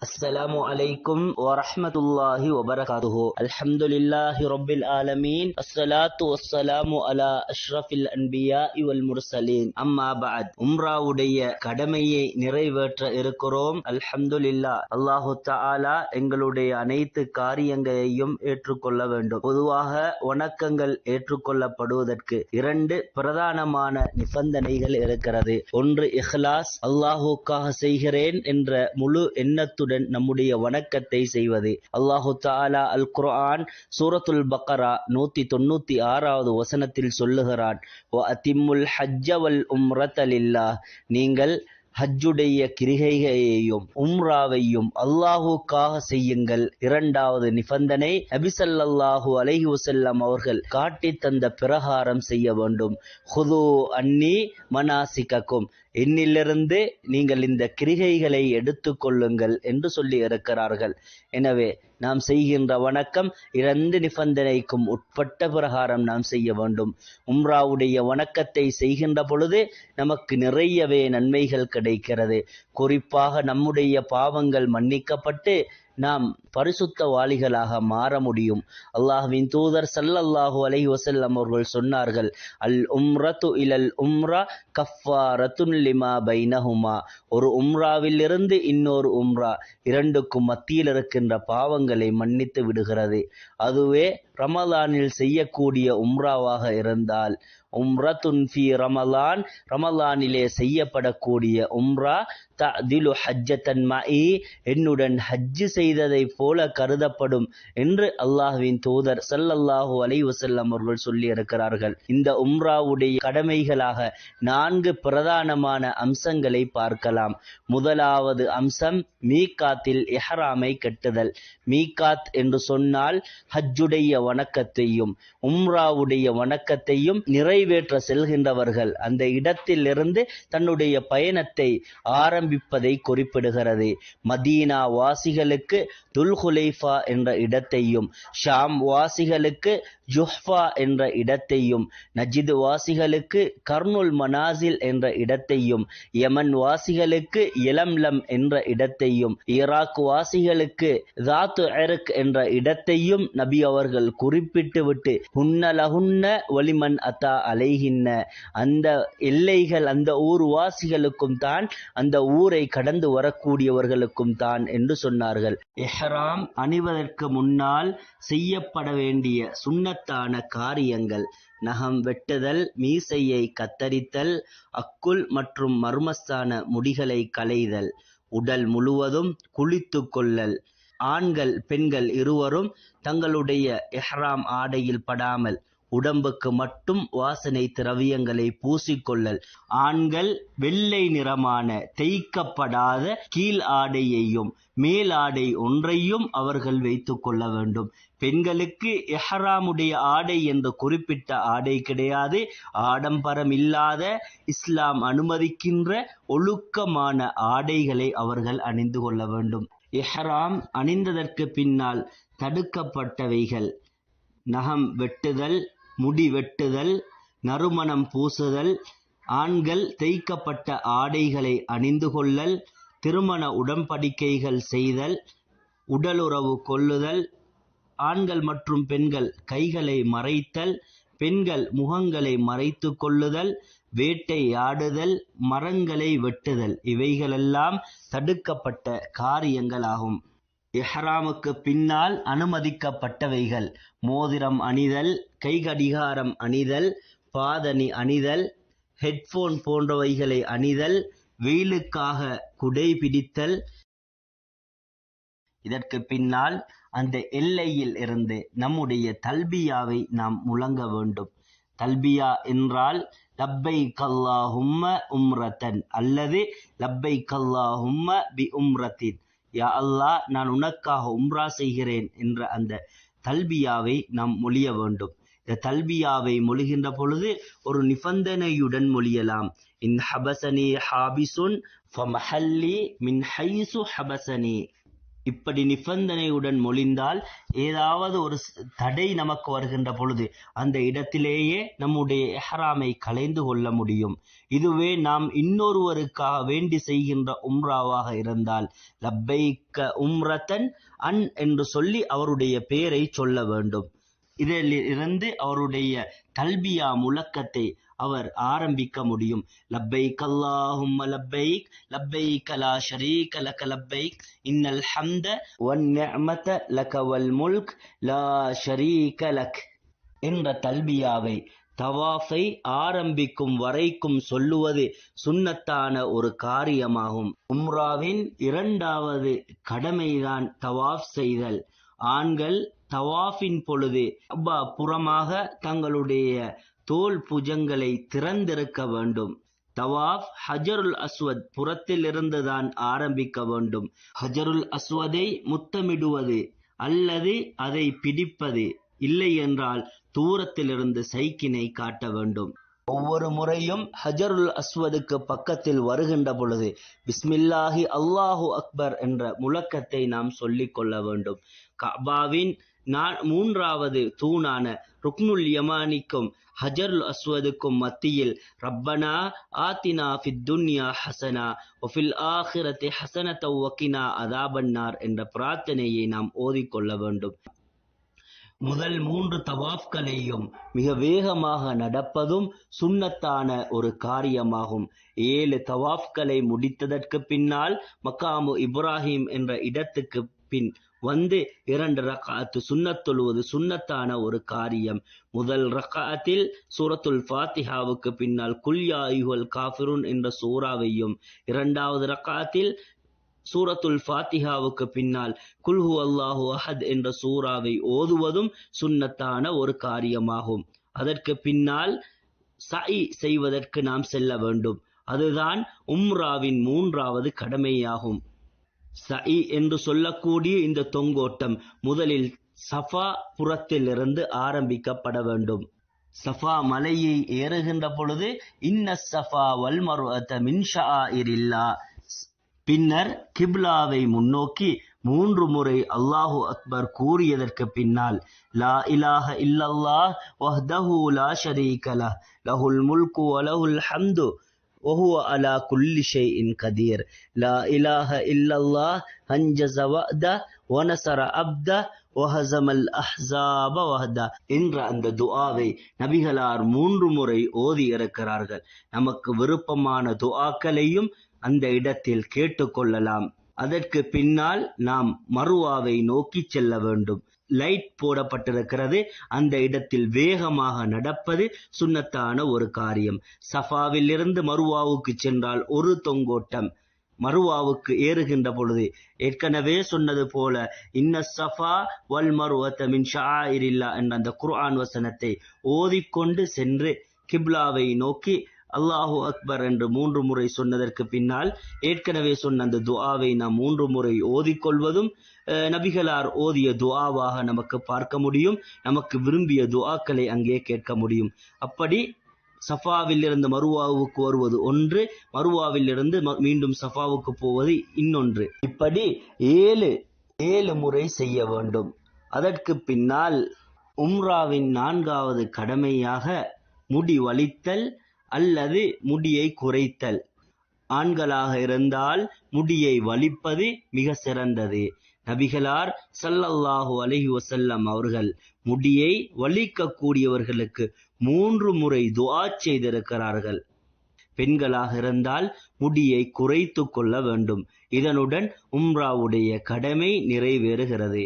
السلام عليكم ورحمة الله وبركاته. الحمد لله رب العالمين. الصلاة والسلام على أشرف الأنبياء والمرسلين. أما بعد. உம்ராவுடைய கடமையை நிறைவேற்ற இருக்கிறோம். அல்ஹம்துலில்லாஹ். அல்லாஹு தஆலா எங்களுடைய அனைத்து காரியங்களையும் ஏற்றுக்கொள்ள வேண்டும். பொதுவாக வணக்கங்கள் ஏற்றுக்கொள்ளப்படுவதற்கு இரண்டு பிரதானமான நிபந்தனைகள் இருக்கிறது. ஒன்று இஹ்லாஸ், அல்லாஹுக்காக செய்கிறேன் என்ற முழு எண்ணத்துடன் நம்முடைய வணக்கத்தை செய்வது. அல்லாஹு தஆலா அல் குர்ஆன் சூரத்துல் பக்ரா 196வது வசனத்தில் சொல்லுகிறான், வ அதிம்முல் ஹஜ்ஜ வல் உம்ரத லில்லாஹ், நீங்கள் ஹஜ்ஜுடைய கிரிகையையும் உம்ராவையும் அல்லாஹுக்காக செய்யுங்கள். இரண்டாவது நிபந்தனை, நபி ஸல்லல்லாஹு அலைஹி வஸல்லம் அவர்கள் காட்டி தந்த பிரகாரம் செய்ய வேண்டும். ஹுது அன்னி மனாசிகக்கும், என்னிலிருந்து நீங்கள் இந்த கிரிகைகளை எடுத்துக்கொள்ளுங்கள் என்று சொல்லி இருக்கிறார்கள். எனவே நாம் செய்கின்ற வணக்கம் இரண்டு நிபந்தனைக்கும் உட்பட்ட பிரகாரம் நாம் செய்ய வேண்டும். உம்ராவுடைய வணக்கத்தை செய்கின்ற பொழுது நமக்கு நிறையவே நன்மைகள் கிடைக்கிறது. குறிப்பாக நம்முடைய பாவங்கள் மன்னிக்கப்பட்டு நாம் பரிசுத்தவாளிகளாக மாற முடியும். அல்லாஹ்வின் தூதர் ஸல்லல்லாஹு அலைஹி வஸல்லம் அவர்கள் சொன்னார்கள், அல் உம்ரத்து இலல் உம்ரா கஃபாரத்துன் லிமா பைனஹுமா, ஒரு உம்ராவிலிருந்து இன்னொரு உம்ரா இரண்டுக்கும் மத்தியில் இருக்கின்ற பாவங்களை மன்னித்து விடுகிறது. அதுவே ரமலானில் செய்யக்கூடிய உம்ராவாக இருந்தால், உம்ரத்துன் ஃபி ரமலான், ரமலானிலே செய்யப்படக்கூடிய உம்ரா தஅதிலு ஹஜ்ஜத்தன் மஇ, என்னுடன் ஹஜ்ஜு செய்ததை போல கருதப்படும் என்று அல்லாஹ்வின் தூதர் ஸல்லல்லாஹு அலைஹி வஸல்லம் அவர்கள் சொல்லி இருக்கிறார்கள். இந்த உம்ராவுடைய கடமைகளாக 4 பிரதானமான அம்சங்களை பார்க்கலாம். முதலாவது அம்சம் மீகாத்தில் இஹ்ராமை கட்டுதல். மீகாத் என்று சொன்னால் ஹஜ்ஜுடைய வணக்கத்தையும் உம்ராவுடைய வணக்கத்தையும் நிறைவேற்ற செல்கின்றவர்கள் அந்த இடத்திலிருந்து தன்னுடைய பயணத்தை ஆரம்பிப்பதை குறிப்பிடுகிறது. மதீனா வாசிகளுக்கு துல்ஹுலைஃபா என்ற இடத்தையும், ஷாம் வாசிகளுக்கு ஜுஹ்ஃபா என்ற இடத்தையும், நஜித் வாசிகளுக்கு கர்னுல் மனாசில் என்ற இடத்தையும், யமன் வாசிகளுக்கு யலம்லம் என்ற இடத்தையும், ஈராக் வாசிகளுக்கு தாத்து இர்க் என்ற இடத்தையும் நபி அவர்கள் குறிப்பிட்டு விட்டு, ஹுன்னலஹுன்ன வலிமன் அத்தா அலைஹின்ன, அந்த எல்லைகள் அந்த ஊர் வாசிகளுக்கும் தான், அந்த ஊரை கடந்து வரக்கூடியவர்களுக்கும் தான் என்று சொன்னார்கள். இஹ்ராம் அணிவதற்கு முன்னால் செய்யப்பட வேண்டிய சுன்னத்தான காரியங்கள்: நகம் வெட்டுதல், மீசையை கத்தரித்தல், அக்குல் மற்றும் மர்மஸ்தான முடிகளை களைதல், உடல் முழுவதும் குளித்து கொள்ளல், ஆண்கள் பெண்கள் இருவரும் தங்களுடைய இஹ்ராம் ஆடையில் படாமல் உடம்புக்கு மட்டும் வாசனை திரவியங்களை பூசிக்கொள்ளல், ஆண்கள் வெள்ளை நிறமான தேய்க்கப்படாத கீழ் ஆடையையும் மேல் ஆடை ஒன்றையும் அவர்கள் வைத்துக் கொள்ள வேண்டும். பெண்களுக்கு இஹ்ராமுடைய ஆடை என்று குறிப்பிட்ட ஆடை கிடையாது. ஆடம்பரம் இல்லாத, இஸ்லாம் அனுமதிக்கின்ற ஒழுக்கமான ஆடைகளை அவர்கள் அணிந்து கொள்ள வேண்டும். இஹ்ராம் அணிந்ததற்கு பின்னால் தடுக்கப்பட்டவைகள்: நகம் வெட்டுதல், முடி வெட்டுதல், நறுமணம் பூசுதல், ஆண்கள் தேய்க்கப்பட்ட ஆடைகளை அணிந்து கொள்ளல், திருமண உடன்படிக்கைகள் செய்தல், உடலுறவு கொள்ளுதல், ஆண்கள் மற்றும் பெண்கள் கைகளை மறைத்தல், பெண்கள் முகங்களை மறைத்து கொள்ளுதல், வேட்டையாடுதல், மரங்களை வெட்டுதல், இவைகளெல்லாம் தடுக்கப்பட்ட காரியங்களாகும். இஹ்ராமுக்கு பின்னால் அனுமதிக்கப்பட்டவைகள்: மோதிரம் அணிதல், கைகடிகாரம் அணிதல், பாதணி அணிதல், ஹெட்போன் போன்றவைகளை அணிதல், வெயிலுக்காக குடை பிடித்தல். இதற்கு பின்னால் அந்த எல்லையில் இருந்து நம்முடைய தல்பியாவை நாம் முழங்க வேண்டும். தல்பியா என்றால் லப்பைக் அல்லாஹும்ம உம்ரத்தன் அல்லது லப்பைக் அல்லாஹும்ம பி உம்ரத்தின், யா அல்லாஹ், நான் உனக்காக உம்ரா செய்கிறேன் என்ற அந்த தல்பியாவை நாம் மொழிய வேண்டும். இந்த தல்பியாவை மொழிகின்ற பொழுது ஒரு நிபந்தனையுடன் மொழியலாம். இன் ஹபசனி ஹாபிசுன் ஃபமஹல்லி மின் ஹைசு ஹபசனி, இப்படி நிபந்தனையுடன் மொழிந்தால் ஏதாவது ஒரு தடை நமக்கு வருகின்ற பொழுது அந்த இடத்திலேயே நம்முடைய இஹ்ராமை களைந்து கொள்ள முடியும். இதுவே நாம் இன்னொருவருக்காக வேண்டி செய்கின்ற உம்ராவாக இருந்தால் லப்பைக்க உம்ரத்தன் என்று சொல்லி அவருடைய பெயரை சொல்ல வேண்டும். இதில் இருந்து அவருடைய தல்பியா முழக்கத்தை அவர் ஆரம்பிக்க முடியும். லப்பைக் அல்லாஹும்ம லப்பைக் லப்பைக் லா ஷரீக லக லப்பைக் இன்னல் ஹம்த வன் நிஅமத லக வல் முல்க் லா ஷரீக லக் என்ற தல்பியாவை தவாஃபை ஆரம்பிக்கும் வரைக்கும் சொல்லுவது சுன்னத்தான ஒரு காரியமாகும். உம்ராவின் இரண்டாவது கடமைதான் தவாஃப் செய்தல். ஆண்கள் தவாஃபின் பொழுது புறமாக தங்களுடைய தோல் புஜங்களை திறந்திருக்க வேண்டும். தவாஃப் ஹஜருல் அஸ்வத் புறத்தில் இருந்துதான் ஆரம்பிக்க வேண்டும். ஹஜருல் அஸ்வதை முத்தமிடுவது அல்லது அதை பிடிப்பது, இல்லை என்றால் தூரத்திலிருந்து சைக்கினை காட்ட வேண்டும். ஒவ்வொரு முறையும் ஹஜருல் அஸ்வதுக்கு பக்கத்தில் வருகின்ற பொழுது பிஸ்மில்லாஹி அல்லாஹு அக்பர் என்ற முழக்கத்தை நாம் சொல்லிக் கொள்ள வேண்டும். கஅபாவின் மூன்றாவது தூணான ருக்னுல் யமானிக்கும் ஹஜருல் அஸ்வதுக்கும் மத்தியில் ரப்பனா ஆத்தினா ஃபித் துன்யா ஹசனா வஃபில் ஆখিরাতি ஹஸனத்தவ் வகினா அஸாபன்னார் என்ற பிரார்த்தனையை நாம் ஓதிக்கொள்ள வேண்டும். முதல் 3 தவாஃப்களையும் மிக வேகமாக நடப்பதும் சுன்னத்தான ஒரு காரியமாகும். 7 தவாஃப்களை முடித்ததற்கு பின்னால் மக்காமு இப்ராஹிம் என்ற இடத்துக்கு பின் வந்து 2 ரக்அத் சுன்னத் தொழுவது சுன்னத்தான ஒரு காரியம். முதல் ரக்அத்தில் சூரத்துல் ஃபாத்திஹாவுக்கு பின்னால் குல் யா அய்யுஹல் காஃபிரூன் என்ற சூறாவையும், இரண்டாவது ரக்அத்தில் சூரத்துல் ஃபாத்திஹாவுக்கு பின்னால் குல் ஹுவல்லாஹு அஹத் என்ற சூறாவை ஓதுவதும் சுன்னத்தான ஒரு காரியமாகும். அதற்கு பின்னால் சஇ செய்வதற்கு நாம் செல்ல வேண்டும். அதுதான் உம்ராவின் 3வது கடமையாகும். சஇ என்று சொல்லக்கூடிய இந்த தொங்கோட்டம் முதலில் சஃபா புறத்திலிருந்து ஆரம்பிக்கப்பட வேண்டும். சஃபா மலையை ஏறுகின்ற பொழுது இன்ன ஸஃபா வல் மர்வத மின் ஷஆயிரில்லாஹ், பின்னர் கிப்லாவை முன்னோக்கி 3 முறை அல்லாஹு அக்பர் கூறியதற்கு பின்னால் லா இலாஹ இல்லல்லாஹ் வஹ்தஹு லா ஷரீக லஹ் லஹுல் முல்கு வ லஹுல் ஹம்து وهو على كل شيء قدير لا إله إلا الله أنجز وعده ونصر عبده وهزم الأحزاب وحده என்ற அந்த துஆவை நபிகளார் 3 முறை ஓதி இருக்கிறார்கள். நமக்கு விருப்பமான துஆக்களையும் அந்த இடத்தில் கேட்டுக்கொள்ளலாம். அதற்கு பின்னால் நாம் மருவாவை நோக்கி செல்ல வேண்டும். லைட் போடப்பட்டிருக்கிறது. அந்த இடத்தில் வேகமாக நடப்பது சுன்னத்தான ஒரு காரியம். சஃபாவில் இருந்து மருவாவுக்கு சென்றால் ஒரு தொங்கோட்டம். மருவாவுக்கு ஏறுகின்ற பொழுது ஏற்கனவே சொன்னது போல இன்ன ஸஃபா வல் மர்வத மின் ஷஆயிரில்லாஹ் என்ற அந்த குர்ஆன் வசனத்தை ஓதிக்கொண்டு சென்று கிப்லாவை நோக்கி அல்லாஹு அக்பர் என்று 3 முறை சொன்னதற்கு பின்னால் ஏற்கனவே சொன்ன அந்த துஆவை நாம் 3 முறை ஓதிக்கொள்வதும் நபிகளார் ஓதிய துஆவாக நமக்கு பார்க்க முடியும். நமக்கு விரும்பிய துஆக்களை அங்கே கேட்க முடியும். அப்படி சஃபாவில் இருந்து மருவாவுக்கு வருவது ஒன்று, மருவாவில் இருந்து மீண்டும் சஃபாவுக்கு போவது இன்னொன்று. இப்படி 7 முறை செய்ய வேண்டும். அதற்கு பின்னால் உம்ராவின் 4வது கடமையாக முடி வலித்தல் அல்லது முடியை குறைத்தல். ஆண்களாக இருந்தால் முடியை வலிப்பது மிக சிறந்தது. நபிகளார் ஸல்லல்லாஹு அலைஹி வஸல்லம் அவர்கள் முடியை வலிக்கக்கூடியவர்களுக்கு 3 முறை துஆ செய்திருக்கிறார்கள். பெண்களாக இருந்தால் முடியை குறைத்து கொள்ள வேண்டும். இதனுடன் உம்ராவுடைய கடமை நிறைவேறுகிறது.